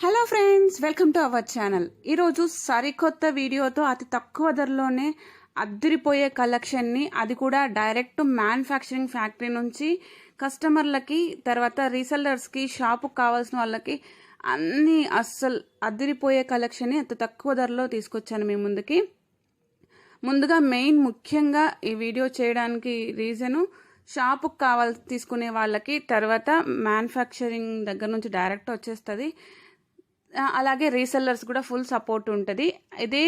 Hello friends, welcome to our channel. ఈరోజు సరికొత్త వీడియోతో అతి తక్కువ ధరలోనే అద్దిరిపోయే కలెక్షన్ని, అది కూడా డైరెక్ట్ మ్యానుఫ్యాక్చరింగ్ ఫ్యాక్టరీ నుంచి కస్టమర్లకి, తర్వాత రీసెల్లర్స్కి, షాపుకి కావాల్సిన వాళ్ళకి అన్నీ అస్సలు అద్దిరిపోయే కలెక్షన్ని అతి తక్కువ ధరలో తీసుకొచ్చాను మీ ముందుకి. ముందుగా ముఖ్యంగా ఈ వీడియో చేయడానికి రీజను, షాపుకి తీసుకునే వాళ్ళకి తర్వాత మ్యానుఫ్యాక్చరింగ్ దగ్గర నుంచి డైరెక్ట్ వచ్చేస్తుంది. అలాగే రీసెల్లర్స్ కూడా ఫుల్ సపోర్ట్ ఉంటుంది. ఇదే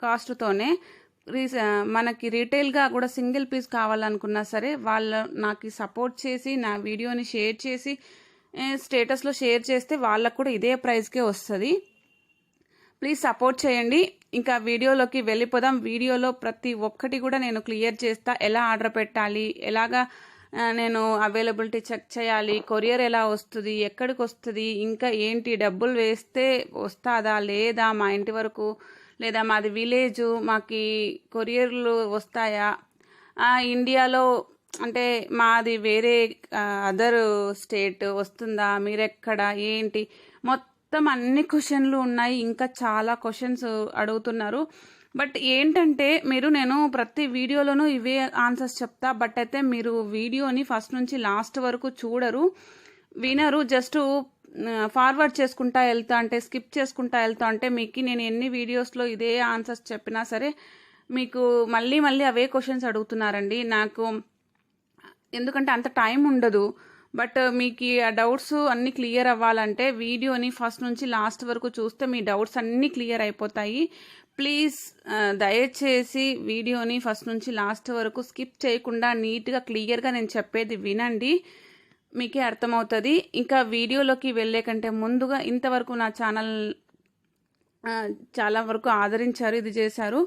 కాస్ట్తోనే మనకి రీటైల్గా కూడా సింగిల్ పీస్ కావాలనుకున్నా సరే వాళ్ళు నాకు సపోర్ట్ చేసి నా వీడియోని షేర్ చేసి స్టేటస్లో షేర్ చేస్తే వాళ్ళకు కూడా ఇదే ప్రైస్కే వస్తుంది. ప్లీజ్ సపోర్ట్ చేయండి. ఇంకా వీడియోలోకి వెళ్ళిపోదాం. వీడియోలో ప్రతి ఒక్కటి కూడా నేను క్లియర్ చేస్తా. ఎలా ఆర్డర్ పెట్టాలి, ఎలాగా నేను అవైలబిలిటీ చెక్ చేయాలి, కొరియర్ ఎలా వస్తుంది, ఎక్కడికి వస్తుంది, ఇంకా ఏంటి, డబ్బులు వేస్తే వస్తుందా లేదా మా ఇంటి వరకు, లేదా మాది విలేజు, మాకు కొరియర్లు వస్తాయా, ఇండియాలో అంటే మాది వేరే అదర్ స్టేట్ వస్తుందా, మీరెక్కడ, ఏంటి, మొత్తం అన్ని క్వశ్చన్లు ఉన్నాయి. ఇంకా చాలా క్వశ్చన్స్ అడుగుతున్నారు. బట్ ఏంటంటే నేను ప్రతి వీడియోలోనూ ఇవే ఆన్సర్స్ చెప్తా. బట్ అయితే మీరు వీడియోని ఫస్ట్ నుంచి లాస్ట్ వరకు చూడరు, వినరు. జస్ట్ ఫార్వర్డ్ చేసుకుంటా వెళ్తా అంటే, స్కిప్ చేసుకుంటా వెళ్తా అంటే మీకు నేను ఎన్ని వీడియోస్లో ఇదే ఆన్సర్స్ చెప్పినా సరే మీకు మళ్ళీ మళ్ళీ అవే క్వశ్చన్స్ అడుగుతున్నారండి. నాకు ఎందుకంటే అంత టైం ఉండదు. బట్ మీకు ఆ డౌట్స్ అన్నీ క్లియర్ అవ్వాలంటే వీడియోని ఫస్ట్ నుంచి లాస్ట్ వరకు చూస్తే మీ డౌట్స్ అన్నీ క్లియర్ అయిపోతాయి. ప్లీజ్ దయచేసి వీడియోని ఫస్ట్ నుంచి లాస్ట్ వరకు స్కిప్ చేయకుండా నీట్గా క్లియర్గా నేను చెప్పేది వినండి, మీకే అర్థమవుతుంది. ఇంకా వీడియోలోకి వెళ్ళే కంటే ముందుగా ఇంతవరకు నా ఛానల్ చాలా వరకు ఆదరించారు, ఇది చేశారు.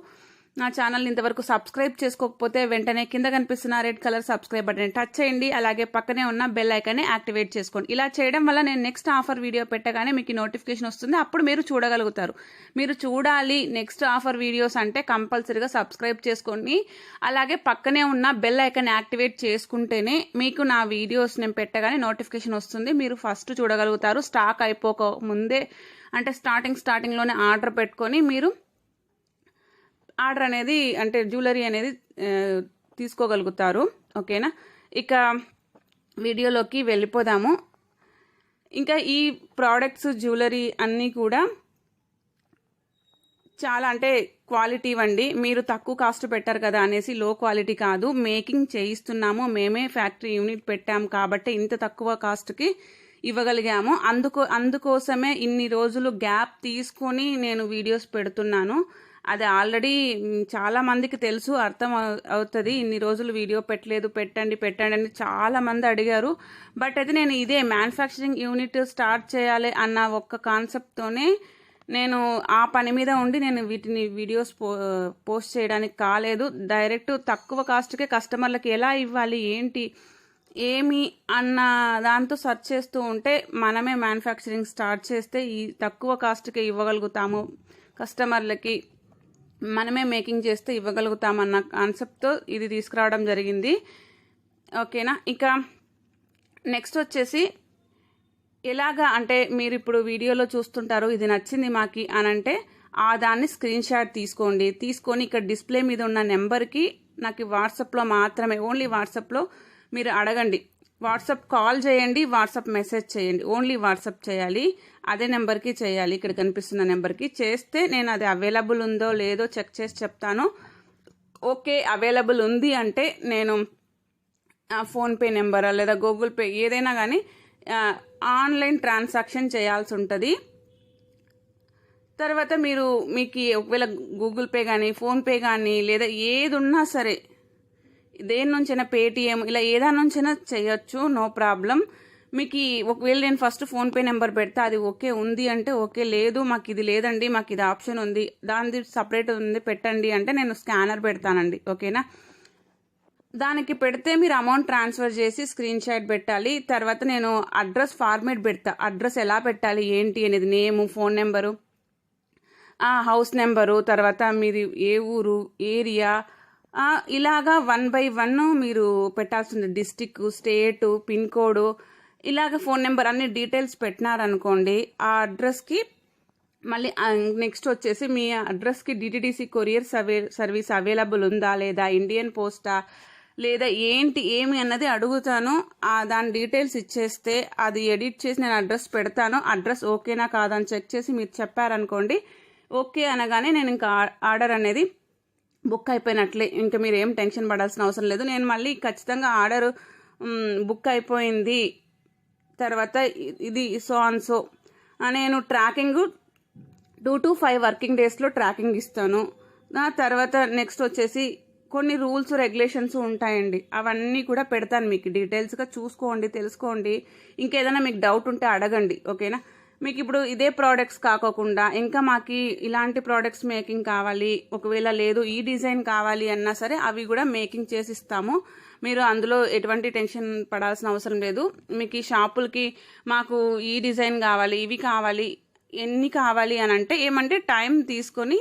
నా ఛానల్ని ఇంతవరకు సబ్స్క్రైబ్ చేసుకోకపోతే వెంటనే కింద కనిపిస్తున్న red colour subscribe button touch చేయండి. అలాగే పక్కనే ఉన్న బెల్ ఐకాన్ని యాక్టివేట్ చేసుకోండి. ఇలా చేయడం వల్ల నేను నెక్స్ట్ ఆఫర్ వీడియో పెట్టగానే మీకు నోటిఫికేషన్ వస్తుంది. అప్పుడు మీరు చూడగలుగుతారు. మీరు చూడాలి నెక్స్ట్ ఆఫర్ వీడియోస్ అంటే కంపల్సరీగా సబ్స్క్రైబ్ చేసుకోండి. అలాగే పక్కనే ఉన్న బెల్ ఐకాన్ యాక్టివేట్ చేసుకుంటేనే మీకు నా వీడియోస్ నేను పెట్టగానే నోటిఫికేషన్ వస్తుంది. మీరు ఫస్ట్ చూడగలుగుతారు. స్టాక్ అయిపోక ముందే అంటే స్టార్టింగ్లోనే ఆర్డర్ పెట్టుకొని మీరు ఆర్డర్ అనేది అంటే జ్యువెలరీ అనేది తీసుకోగలుగుతారు. ఓకేనా, ఇక వీడియోలోకి వెళ్ళిపోదాము. ఇంకా ఈ ప్రోడక్ట్స్ జ్యువెలరీ అన్నీ కూడా చాలా అంటే క్వాలిటీ వండి, మీరు తక్కువ కాస్ట్ పెట్టారు కదా అనేసి లో క్వాలిటీ కాదు, మేకింగ్ చేయిస్తున్నాము. మేమే ఫ్యాక్టరీ యూనిట్ పెట్టాము కాబట్టి ఇంత తక్కువ కాస్ట్కి ఇవ్వగలిగాము. అందుకోసమే ఇన్ని రోజులు గ్యాప్ తీసుకొని నేను వీడియోస్ పెడుతున్నాను. అది ఆల్రెడీ చాలా మందికి తెలుసు, అర్థం అవుతుంది. ఇన్ని రోజులు వీడియో పెట్టండి అని చాలా మంది అడిగారు. బట్ అయితే నేను ఇదే మ్యానుఫ్యాక్చరింగ్ యూనిట్ స్టార్ట్ చేయాలి అన్న ఒక్క కాన్సెప్ట్తోనే నేను ఆ పని మీద ఉండి నేను వీటిని వీడియోస్ పోస్ట్ చేయడానికి కాలేదు. డైరెక్ట్ తక్కువ కాస్ట్కే కస్టమర్లకి ఎలా ఇవ్వాలి, ఏంటి, ఏమి అన్న దాంతో సెర్చ్ చేస్తూ ఉంటే మనమే మ్యానుఫ్యాక్చరింగ్ స్టార్ట్ చేస్తే ఈ తక్కువ కాస్ట్కే ఇవ్వగలుగుతాము, కస్టమర్లకి మనమే మేకింగ్ చేస్తే ఇవ్వగలుగుతామన్న కాన్సెప్ట్తో ఇది తీసుకురావడం జరిగింది. ఓకేనా, ఇక నెక్స్ట్ వచ్చేసి ఎలాగా అంటే మీరు ఇప్పుడు వీడియోలో చూస్తుంటారు, ఇది నచ్చింది మాకి అని అంటే దాన్ని స్క్రీన్ షాట్ తీసుకొని ఇక్కడ డిస్ప్లే మీద ఉన్న నెంబర్కి నాకు వాట్సాప్లో మాత్రమే, ఓన్లీ వాట్సాప్లో మీరు అడగండి. వాట్సాప్ కాల్ చేయండి, వాట్సాప్ మెసేజ్ చేయండి. ఓన్లీ వాట్సాప్ చేయాలి, అదే నెంబర్కి చేయాలి. ఇక్కడ కనిపిస్తున్న నెంబర్కి చేస్తే నేను అది అవైలబుల్ ఉందో లేదో చెక్ చేసి చెప్తాను. ఓకే అవైలబుల్ ఉంది అంటే నేను ఫోన్పే నెంబర్ లేదా గూగుల్ పే ఏదైనా కానీ ఆన్లైన్ ట్రాన్సాక్షన్ చేయాల్సి ఉంటుంది. తర్వాత మీకు ఒకవేళ గూగుల్ పే కానీ ఫోన్పే కానీ లేదా ఏది ఉన్నా సరే, దేని నుంచైనా పేటిఎం ఇలా ఏదాని నుంచైనా చేయొచ్చు, నో ప్రాబ్లం. మీకు ఒకవేళ నేను ఫస్ట్ ఫోన్పే నెంబర్ పెడతా, అది ఓకే ఉంది అంటే ఓకే, లేదు మాకు ఇది లేదండి, మాకు ఇది ఆప్షన్ ఉంది, దానిది సపరేట్ ఉంది పెట్టండి అంటే నేను స్కానర్ పెడతానండి. ఓకేనా, దానికి పెడితే మీరు అమౌంట్ ట్రాన్స్ఫర్ చేసి స్క్రీన్ షాట్ పెట్టాలి. తర్వాత నేను అడ్రస్ ఫార్మేట్ పెడతా. అడ్రస్ ఎలా పెట్టాలి ఏంటి అనేది, నేము, ఫోన్ నెంబరు, హౌస్ నెంబరు, తర్వాత మీది ఏ ఊరు, ఏరియా, ఇలాగా 1 by 1 మీరు పెట్టాల్సింది. డిస్టిక్, స్టేటు, పిన్ కోడ్ ఇలాగ ఫోన్ నెంబర్ అన్ని డీటెయిల్స్ పెట్టినారనుకోండి, ఆ అడ్రస్కి మళ్ళీ నెక్స్ట్ వచ్చేసి మీ అడ్రస్కి డిటిడిసి కొరియర్ సర్వీస్ అవైలబుల్ ఉందా లేదా, ఇండియన్ పోస్టా లేదా ఏమి అన్నది అడుగుతాను. దాని డీటెయిల్స్ ఇచ్చేస్తే అది ఎడిట్ చేసి నేను అడ్రస్ పెడతాను. అడ్రస్ ఓకేనా కాదని చెక్ చేసి మీరు చెప్పారనుకోండి, ఓకే అనగానే నేను ఇంకా ఆర్డర్ అనేది బుక్ అయిపోయినట్లే. ఇంకా మీరు ఏం టెన్షన్ పడాల్సిన అవసరం లేదు. నేను మళ్ళీ ఖచ్చితంగా ఆర్డర్ బుక్ అయిపోయింది తర్వాత ఇది సో అండ్ సో నేను ట్రాకింగ్ 2 to 5 వర్కింగ్ డేస్లో ట్రాకింగ్ ఇస్తాను. తర్వాత నెక్స్ట్ వచ్చేసి కొన్ని రూల్స్ రెగ్యులేషన్స్ ఉంటాయండి, అవన్నీ కూడా పెడతాను మీకు డీటెయిల్స్గా. చూసుకోండి, తెలుసుకోండి. ఇంకేదైనా మీకు డౌట్ ఉంటే అడగండి, ఓకేనా. మీకు ఇప్పుడు ఇదే ప్రోడక్ట్స్ కాకోకుండా ఇంకా మాకు ఇలాంటి ప్రోడక్ట్స్ మేకింగ్ కావాలి, ఒకవేళ లేదు ఈ డిజైన్ కావాలి అన్నా సరే అవి కూడా మేకింగ్ చేసి ఇస్తాము. మీరు అందులో ఎటువంటి టెన్షన్ పడాల్సిన అవసరం లేదు. మీకు ఈ షాపులకి మాకు ఈ డిజైన్ కావాలి, ఇవి కావాలి, ఎన్ని కావాలి అని అంటే ఏమంటే టైం తీసుకొని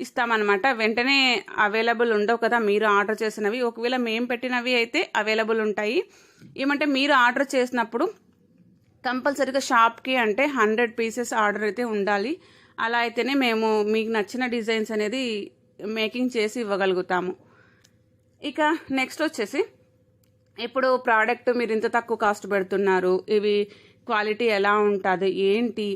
ఇస్తామన్నమాట. వెంటనే అవైలబుల్ ఉండవు కదా మీరు ఆర్డర్ చేసినవి. ఒకవేళ మేము పెట్టినవి అయితే అవైలబుల్ ఉంటాయి. ఏమంటే మీరు ఆర్డర్ చేసినప్పుడు కంపల్సరీగా షాప్కి అంటే 100 పీసెస్ ఆర్డర్ అయితే ఉండాలి. అలా అయితేనే మేము మీకు నచ్చిన డిజైన్స్ అనేది మేకింగ్ చేసి ఇవ్వగలుగుతాము. ఇక నెక్స్ట్ వచ్చేసి ఇప్పుడు ప్రోడక్ట్ మీరు ఇంత తక్కువ కాస్ట్ పెడుతున్నారు, ఇవి క్వాలిటీ ఎలా ఉంటుంది ఏంటి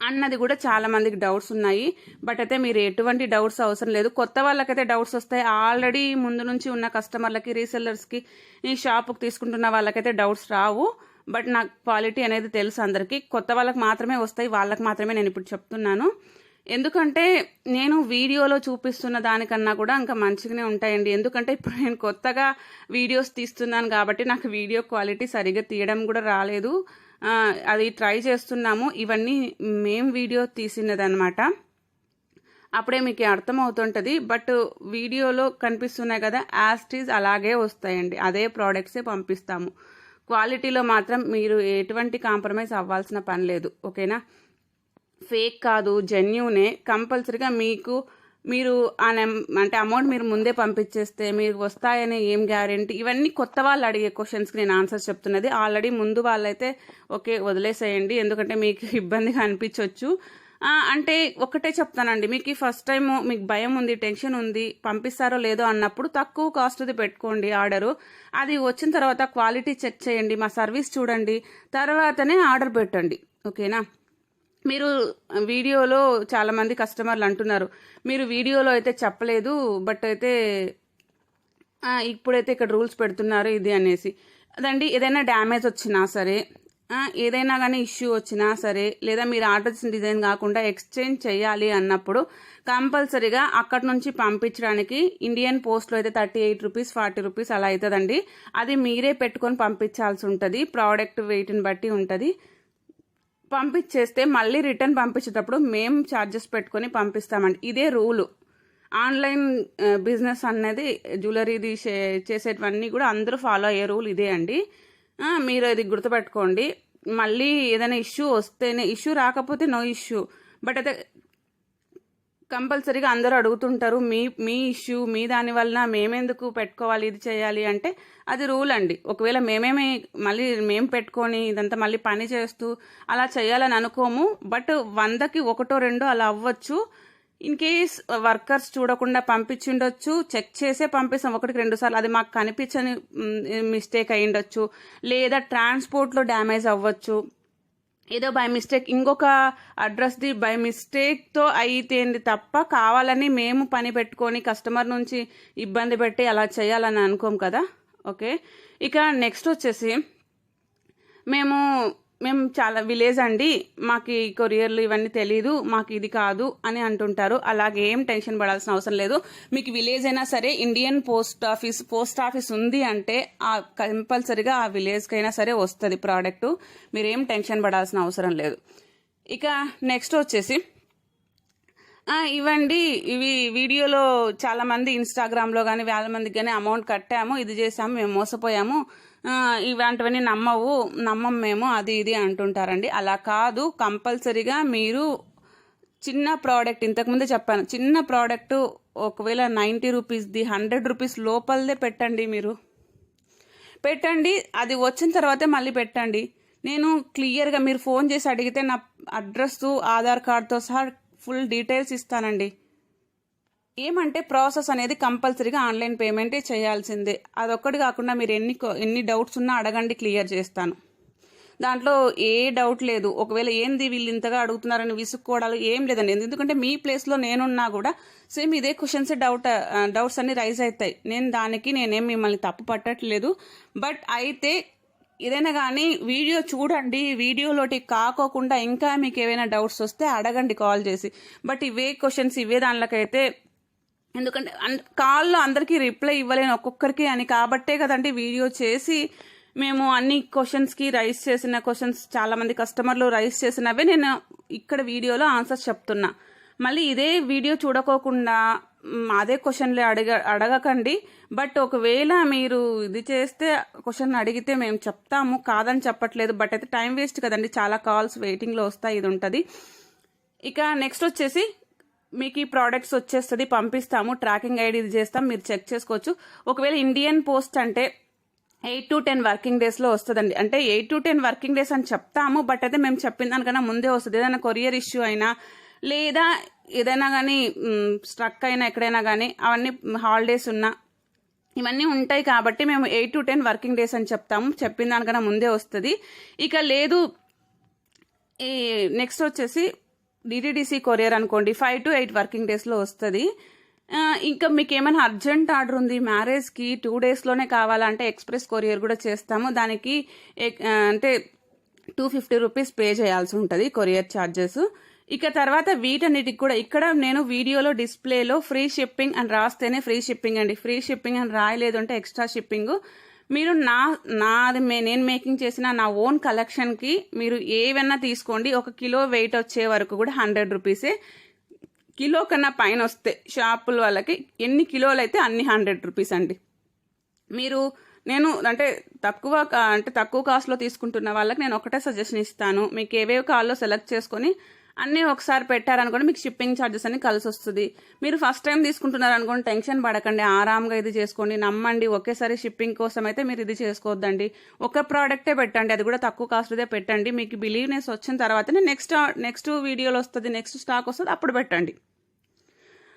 అన్నది కూడా చాలా మందికి డౌట్స్ ఉన్నాయి. బట్ అయితే మీరు ఎటువంటి డౌట్స్ అవసరం లేదు. కొత్త వాళ్ళకైతే డౌట్స్ వస్తాయి. ఆల్రెడీ ముందు నుంచి ఉన్న కస్టమర్లకి, రీసెల్లర్స్కి, ఈ షాపుకి తీసుకుంటున్న వాళ్ళకైతే డౌట్స్ రావు. బట్ నాకు క్వాలిటీ అనేది తెలుసు అందరికీ. కొత్త వాళ్ళకి మాత్రమే వస్తాయి, వాళ్ళకి మాత్రమే నేను ఇప్పుడు చెప్తున్నాను. ఎందుకంటే నేను వీడియోలో చూపిస్తున్న దానికన్నా కూడా ఇంకా మంచిగానే ఉంటాయండి. ఎందుకంటే ఇప్పుడు నేను కొత్తగా వీడియోస్ తీస్తున్నాను కాబట్టి నాకు వీడియో క్వాలిటీ సరిగ్గా తీయడం కూడా రాలేదు. అది ట్రై చేస్తున్నాము. ఇవన్నీ మేము వీడియో తీసినదనమాట, అప్పుడే మీకు అర్థమవుతుంటుంది. బట్ వీడియోలో కనిపిస్తున్నాయి కదా, యాస్టీజ్ అలాగే వస్తాయండి. అదే ప్రోడక్ట్సే పంపిస్తాము. క్వాలిటీలో మాత్రం మీరు ఎటువంటి కాంప్రమైజ్ అవ్వాల్సిన పని లేదు, ఓకేనా. ఫేక్ కాదు, జెన్యూనే. కంపల్సరీగా మీరు అంటే అమౌంట్ మీరు ముందే పంపించేస్తే మీకు వస్తాయని ఏం గ్యారెంటీ, ఇవన్నీ కొత్త వాళ్ళు అడిగే క్వశ్చన్స్కి నేను ఆన్సర్ చెప్తున్నది. ఆల్రెడీ ముందు వాళ్ళైతే ఓకే వదిలేసేయండి, ఎందుకంటే మీకు ఇబ్బందిగా అనిపించవచ్చు. అంటే ఒకటే చెప్తానండి, మీకు ఫస్ట్ టైం మీకు భయం ఉంది, టెన్షన్ ఉంది, పంపిస్తారో లేదో అన్నప్పుడు తక్కువ కాస్ట్ది పెట్టుకోండి ఆర్డరు. అది వచ్చిన తర్వాత క్వాలిటీ చెక్ చేయండి, మా సర్వీస్ చూడండి, తర్వాతనే ఆర్డర్ పెట్టండి, ఓకేనా. మీరు వీడియోలో చాలామంది కస్టమర్లు అంటున్నారు, మీరు వీడియోలో అయితే చెప్పలేదు బట్ అయితే ఇప్పుడైతే ఇక్కడ రూల్స్ పెడుతున్నారు ఇది అనేసి. అదండి, ఏదైనా డ్యామేజ్ వచ్చినా సరే, ఏదైనా కానీ ఇష్యూ వచ్చినా సరే, లేదా మీరు ఆర్డర్ చేసిన డిజైన్ కాకుండా ఎక్స్చేంజ్ చేయాలి అన్నప్పుడు కంపల్సరీగా అక్కడి నుంచి పంపించడానికి ఇండియన్ పోస్ట్లో అయితే 38 రూపీస్ 40 రూపీస్ అలా అవుతుందండి. అది మీరే పెట్టుకొని పంపించాల్సి ఉంటుంది, ప్రోడక్ట్ వెయిట్ని బట్టి ఉంటుంది. పంపించేస్తే మళ్ళీ రిటర్న్ పంపించేటప్పుడు మేము ఛార్జెస్ పెట్టుకొని పంపిస్తామండి. ఇదే రూలు. ఆన్లైన్ బిజినెస్ అనేది జ్యువెలరీది చేసేటివన్నీ కూడా అందరూ ఫాలో అయ్యే రూల్ ఇదే అండి. మీరు అది గుర్తుపెట్టుకోండి. మళ్ళీ ఏదైనా ఇష్యూ వస్తేనే, ఇష్యూ రాకపోతే నో ఇష్యూ, బట్ అయితే కంపల్సరీగా అందరూ అడుగుతుంటారు మీ ఇష్యూ, మీ దాని వలన మేమెందుకు పెట్టుకోవాలి, ఇది చేయాలి అంటే అది రూల్ అండి. ఒకవేళ మళ్ళీ మేము పెట్టుకొని ఇదంతా మళ్ళీ పని చేస్తూ అలా చేయాలని అనుకోము. బట్ 100కి 1 2 అలా అవ్వచ్చు. ఇన్ కేస్ వర్కర్స్ చూడకుండా పంపించిండొచ్చు, చెక్ చేసే పంపిస్తాం 1కి 2 సార్లు, అది మాకు కనిపించని మిస్టేక్ అయ్యిండొచ్చు, లేదా ట్రాన్స్పోర్ట్లో డ్యామేజ్ అవ్వచ్చు, ఏదో బై మిస్టేక్ ఇంకొక అడ్రస్ది బై మిస్టేక్తో అయితేంది తప్ప కావాలని మేము పని పెట్టుకొని కస్టమర్ నుంచి ఇబ్బంది పెట్టి అలా చేయాలని అనుకోం కదా, ఓకే. ఇక నెక్స్ట్ వచ్చేసి మేము చాలా విలేజ్ అండి, మాకు ఈ కొరియర్లు ఇవన్నీ తెలీదు, మాకు ఇది కాదు అని అంటుంటారు. అలాగే ఏం టెన్షన్ పడాల్సిన అవసరం లేదు. మీకు విలేజ్ అయినా సరే ఇండియన్ పోస్ట్ ఆఫీస్ ఉంది అంటే కంపల్సరీగా ఆ విలేజ్కి అయినా సరే వస్తుంది ప్రోడక్ట్. మీరేం టెన్షన్ పడాల్సిన అవసరం లేదు. ఇక నెక్స్ట్ వచ్చేసి ఇవండి, ఇవి వీడియోలో చాలామంది ఇన్స్టాగ్రామ్లో కానీ వేల మందికి కానీ అమౌంట్ కట్టాము, ఇది చేసాము, మేము మోసపోయాము, ఇలాంటివన్నీ నమ్మం మేము, అది ఇది అంటుంటారండి. అలా కాదు. కంపల్సరీగా మీరు చిన్న ప్రోడక్ట్, ఇంతకుముందే చెప్పాను, చిన్న ప్రోడక్ట్ ఒకవేళ 90 రూపీస్ది 100 రూపీస్ లోపలదే పెట్టండి. పెట్టండి, అది వచ్చిన తర్వాతే మళ్ళీ పెట్టండి. నేను క్లియర్గా మీరు ఫోన్ చేసి అడిగితే నా అడ్రస్, ఆధార్ కార్డ్తో సహా ఫుల్ డీటెయిల్స్ ఇస్తానండి. ఏమంటే ప్రాసెస్ అనేది కంపల్సరీగా ఆన్లైన్ పేమెంటే చేయాల్సిందే. అదొక్కటి కాకుండా మీరు ఎన్ని డౌట్స్ ఉన్నా అడగండి, క్లియర్ చేస్తాను. దాంట్లో ఏ డౌట్ లేదు. ఒకవేళ ఏంది వీళ్ళు ఇంతగా అడుగుతున్నారని విసుక్కోవడాలు ఏం లేదండి. ఎందుకంటే మీ ప్లేస్లో నేనున్నా కూడా సేమ్ ఇదే క్వశ్చన్స్ డౌట్స్ అన్ని రైజ్ అవుతాయి. నేనేం మిమ్మల్ని తప్పు పట్టట్లేదు. బట్ అయితే ఏదైనా కానీ వీడియో చూడండి, వీడియోలోటి కాకోకుండా ఇంకా మీకు ఏమైనా డౌట్స్ వస్తే అడగండి కాల్ చేసి. బట్ ఇవే క్వశ్చన్స్ ఇవే దానిలోకైతే, ఎందుకంటే కాల్లో అందరికీ రిప్లై ఇవ్వలేను ఒక్కొక్కరికి అని, కాబట్టే కదండి వీడియో చేసి మేము అన్ని క్వశ్చన్స్కి రైజ్ చేసిన క్వశ్చన్స్, చాలామంది కస్టమర్లు రైజ్ చేసినవే నేను ఇక్కడ వీడియోలో ఆన్సర్స్ చెప్తున్నా. మళ్ళీ ఇదే వీడియో చూడకోకుండా అదే క్వశ్చన్లే అడగకండి. బట్ ఒకవేళ మీరు ఇది చేస్తే క్వశ్చన్ అడిగితే మేము చెప్తాము, కాదని చెప్పట్లేదు. బట్ అయితే టైం వేస్ట్ కదండి, చాలా కాల్స్ వెయిటింగ్లో వస్తాయి, ఇది ఉంటుంది. ఇక నెక్స్ట్ వచ్చేసి మీకు ఈ ప్రోడక్ట్స్ వచ్చేస్తుంది, పంపిస్తాము, ట్రాకింగ్ ఐడి ఇది చేస్తాం, మీరు చెక్ చేసుకోవచ్చు. ఒకవేళ ఇండియన్ పోస్ట్ అంటే 8 to 10 వర్కింగ్ డేస్లో వస్తుందండి. అంటే 8 to 10 వర్కింగ్ డేస్ అని చెప్తాము, బట్ అయితే మేము చెప్పిన దానికన్నా ముందే వస్తుంది. ఏదైనా కొరియర్ ఇష్యూ అయినా లేదా ఏదైనా కానీ స్ట్రక్ అయినా ఎక్కడైనా కానీ అవన్నీ హాలిడేస్ ఉన్నా ఇవన్నీ ఉంటాయి కాబట్టి మేము 8 to 10 వర్కింగ్ డేస్ అని చెప్తాము, చెప్పిన దానికన్నా ముందే వస్తుంది. ఇక లేదు ఈ నెక్స్ట్ వచ్చేసి డిటిడిసి కొరియర్ అనుకోండి, 5 to 8 వర్కింగ్ డేస్లో వస్తుంది. ఇంకా మీకు ఏమైనా అర్జెంట్ ఆర్డర్ ఉంది, మ్యారేజ్కి 2 daysలోనే కావాలంటే ఎక్స్ప్రెస్ కొరియర్ కూడా చేస్తాము. దానికి అంటే 250 రూపీస్ పే చేయాల్సి ఉంటుంది కొరియర్ ఛార్జెస్. ఇక తర్వాత వీటన్నిటికి కూడా ఇక్కడ నేను వీడియోలో డిస్ప్లేలో ఫ్రీ షిప్పింగ్ అని రాస్తేనే ఫ్రీ షిప్పింగ్ అండి. ఫ్రీ షిప్పింగ్ అని రాయలేదు అంటే ఎక్స్ట్రా షిప్పింగ్. మీరు నేను మేకింగ్ చేసిన నా ఓన్ కలెక్షన్కి మీరు ఏవైనా తీసుకోండి, 1 కిలో వెయిట్ వచ్చే వరకు కూడా 100 రూపీసే. కిలో కన్నా పైన వస్తే షాపుల వాళ్ళకి ఎన్ని కిలోలు అయితే అన్ని 100 రూపీస్ అండి. నేను తక్కువ కాస్ట్లో తీసుకుంటున్న వాళ్ళకి నేను ఒకటే సజెషన్ ఇస్తాను, మీకు ఏవేవి కావాలో సెలెక్ట్ చేసుకొని అన్నీ ఒకసారి పెట్టారనుకోండి, మీకు షిప్పింగ్ ఛార్జెస్ అన్ని కలిసి వస్తుంది. మీరు ఫస్ట్ టైం తీసుకుంటున్నారనుకోండి, టెన్షన్ పడకండి, ఆరాంగా ఇది చేసుకోండి, నమ్మండి. ఒకేసారి షిప్పింగ్ కోసం అయితే మీరు ఇది చేసుకోవద్దండి, ఒక ప్రోడక్టే పెట్టండి, అది కూడా తక్కువ కాస్ట్దే పెట్టండి. మీకు బిలీవ్నెస్ వచ్చిన తర్వాతనే నెక్స్ట్ వీడియోలో వస్తుంది, నెక్స్ట్ స్టాక్ వస్తుంది, అప్పుడు పెట్టండి,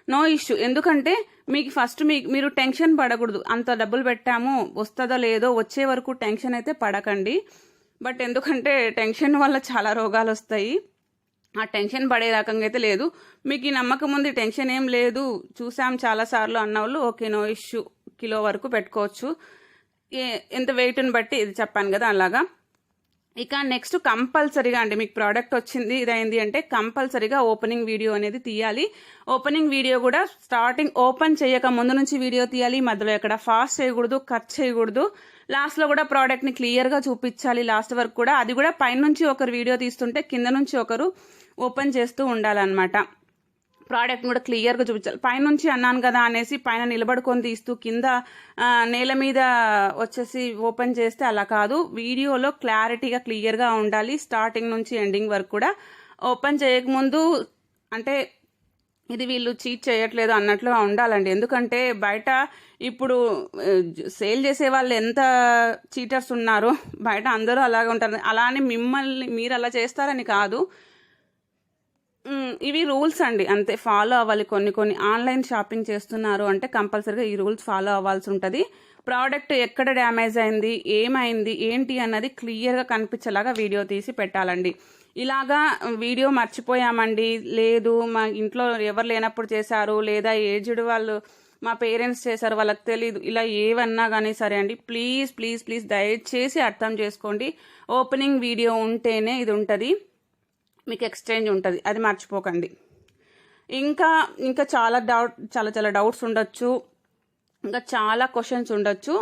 నో ఇష్యూ. ఎందుకంటే మీకు ఫస్ట్ మీరు టెన్షన్ పడకూడదు, అంత డబ్బులు పెట్టాము వస్తుందో లేదో, వచ్చే వరకు టెన్షన్ అయితే పడకండి. బట్ ఎందుకంటే టెన్షన్ వల్ల చాలా రోగాలు వస్తాయి, ఆ టెన్షన్ పడే రకంగా అయితే లేదు. మీకు ఈ నమ్మకం ఉంది, టెన్షన్ ఏం లేదు, చూసాం చాలాసార్లు అన్నవాళ్ళు ఓకే, నో ఇష్యూ, కిలో వరకు పెట్టుకోవచ్చు, ఎంత వెయిట్ని బట్టి ఇది చెప్పాను కదా అలాగా. ఇక నెక్స్ట్ కంపల్సరీగా అండి, మీకు ప్రోడక్ట్ వచ్చింది ఇదైంది అంటే కంపల్సరీగా ఓపెనింగ్ వీడియో అనేది తీయాలి. ఓపెనింగ్ వీడియో కూడా స్టార్టింగ్ ఓపెన్ చేయక ముందు నుంచి వీడియో తీయాలి, మధ్యలో ఎక్కడ ఫాస్ట్ చేయకూడదు, కట్ చేయకూడదు. లాస్ట్లో కూడా ప్రోడక్ట్ని క్లియర్గా చూపించాలి లాస్ట్ వరకు కూడా. అది కూడా పైనుంచి ఒకరు వీడియో తీస్తుంటే కింద నుంచి ఒకరు ఓపెన్ చేస్తూ ఉండాలన్నమాట. ప్రోడక్ట్ కూడా క్లియర్గా చూపించాలి. పైనుంచి అన్నాను కదా అనేసి పైన నిలబడుకొని తీస్తూ కింద నేల మీద వచ్చేసి ఓపెన్ చేస్తే అలా కాదు. వీడియోలో క్లారిటీగా క్లియర్గా ఉండాలి, స్టార్టింగ్ నుంచి ఎండింగ్ వరకు కూడా. ఓపెన్ చేయకముందు అంటే ఇది వీళ్ళు చీట్ చేయట్లేదు అన్నట్లుగా ఉండాలండి. ఎందుకంటే బయట ఇప్పుడు సేల్ చేసే వాళ్ళు ఎంత చీటర్స్ ఉన్నారో, బయట అందరూ అలాగే ఉంటారు. అలా అని మీరు అలా చేస్తారని కాదు, ఇవి రూల్స్ అండి, అంతే, ఫాలో అవ్వాలి. కొన్ని ఆన్లైన్ షాపింగ్ చేస్తున్నారు అంటే కంపల్సరీగా ఈ రూల్స్ ఫాలో అవ్వాల్సి ఉంటుంది. ప్రోడక్ట్ ఎక్కడ డ్యామేజ్ అయింది, ఏమైంది, ఏంటి అన్నది క్లియర్గా కనిపించేలాగా వీడియో తీసి పెట్టాలండి. ఇలాగా వీడియో మర్చిపోయామండి, లేదు మా ఇంట్లో ఎవరు లేనప్పుడు చేశారు, లేదా ఏజ్డ్ వాళ్ళు మా పేరెంట్స్ చేశారు వాళ్ళకి తెలీదు, ఇలా ఏవన్నా కానీ సరే అండి, ప్లీజ్ దయచేసి అర్థం చేసుకోండి. ఓపెనింగ్ వీడియో ఉంటేనే ఇది ఉంటుంది, మీకు ఎక్స్చేంజ్ ఉంటుంది, అది మర్చిపోకండి. ఇంకా చాలా డౌట్స్ ఉండొచ్చు, ఇంకా చాలా క్వశ్చన్స్ ఉండొచ్చు.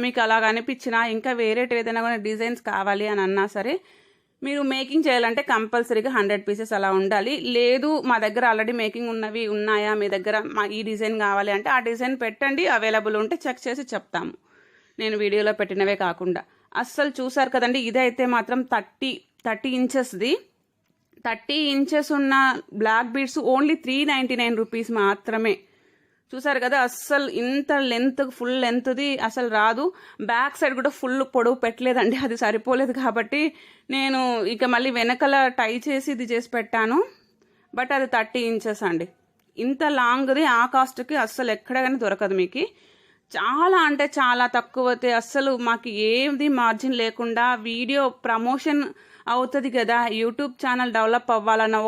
మీకు అలాగ అనిపించినా ఇంకా వేరే ఏదైనా కూడా డిజైన్స్ కావాలి అని అన్నా సరే, మీరు మేకింగ్ చేయాలంటే కంపల్సరీగా 100 పీసెస్ అలా ఉండాలి. లేదు మా దగ్గర ఆల్రెడీ మేకింగ్ ఉన్నాయా మీ దగ్గర, మా ఈ డిజైన్ కావాలి అంటే ఆ డిజైన్ పెట్టండి, అవైలబుల్ ఉంటే చెక్ చేసి చెప్తాము. నేను వీడియోలో పెట్టినవే కాకుండా అస్సలు చూసారు కదండి, ఇదైతే మాత్రం 30 ఇంచెస్ది. 30 ఇంచెస్ ఉన్న బ్లాక్ బీడ్స్ ఓన్లీ 399 రూపీస్ మాత్రమే. చూసారు కదా, అస్సలు ఇంత లెంత్ ఫుల్ లెంత్ది అసలు రాదు. బ్యాక్ సైడ్ కూడా ఫుల్ పొడవు పెట్టలేదండి, అది సరిపోలేదు కాబట్టి నేను ఇక మళ్ళీ వెనకల టై చేసి ఇది చేసి పెట్టాను. బట్ అది 30 ఇంచెస్ అండి. ఇంత లాంగ్ది ఆ కాస్ట్కి అస్సలు ఎక్కడ కానీ దొరకదు మీకు. చాలా అంటే చాలా తక్కువతే. అస్సలు మాకు ఏది మార్జిన్ లేకుండా వీడియో ప్రమోషన్ అవుతుంది కదా, యూట్యూబ్ ఛానల్ డెవలప్ అవ్వాలన్న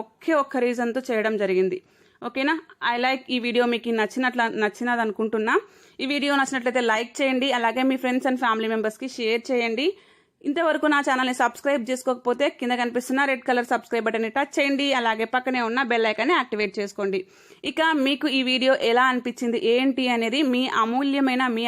ఒక్క రీజన్తో చేయడం జరిగింది. ఓకేనా? ఐ లైక్ ఈ వీడియో మీకు నచ్చినది అనుకుంటున్నా. ఈ వీడియో నచ్చినట్లయితే లైక్ చేయండి, అలాగే మీ ఫ్రెండ్స్ అండ్ ఫ్యామిలీ మెంబర్స్కి షేర్ చేయండి. ఇంతవరకు నా ఛానల్ని సబ్స్క్రైబ్ చేసుకోకపోతే కింద కనిపిస్తున్న రెడ్ కలర్ సబ్స్క్రైబ్ బటన్ని టచ్ చేయండి, అలాగే పక్కనే ఉన్న బెల్ ఐకాన్ని యాక్టివేట్ చేసుకోండి. ఇక మీకు ఈ వీడియో ఎలా అనిపించింది ఏంటి అనేది మీ అమూల్యమైన మీ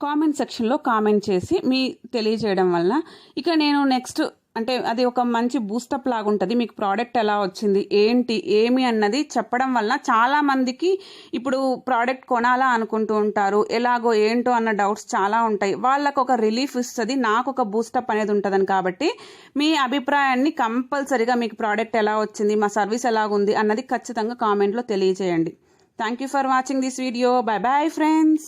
కామెంట్ సెక్షన్లో కామెంట్ చేసి మీ తెలియజేయడం వల్ల ఇక నేను నెక్స్ట్ అంటే అది ఒక మంచి బూస్టప్ లాగా ఉంటుంది. మీకు ప్రోడక్ట్ ఎలా వచ్చింది ఏంటి ఏమి అన్నది చెప్పడం వల్ల చాలామందికి ఇప్పుడు ప్రోడక్ట్ కొనాలా అనుకుంటూ ఉంటారు, ఎలాగో ఏంటో అన్న డౌట్స్ చాలా ఉంటాయి. వాళ్ళకు ఒక రిలీఫ్ ఇస్తుంది, నాకు ఒక బూస్టప్ అనేది ఉంటుందని. కాబట్టి మీ అభిప్రాయాన్ని కంపల్సరీగా మీకు ప్రోడక్ట్ ఎలా వచ్చింది, మా సర్వీస్ ఎలాగుంది అన్నది ఖచ్చితంగా కామెంట్లో తెలియజేయండి. Thank you for watching this video. Bye bye friends.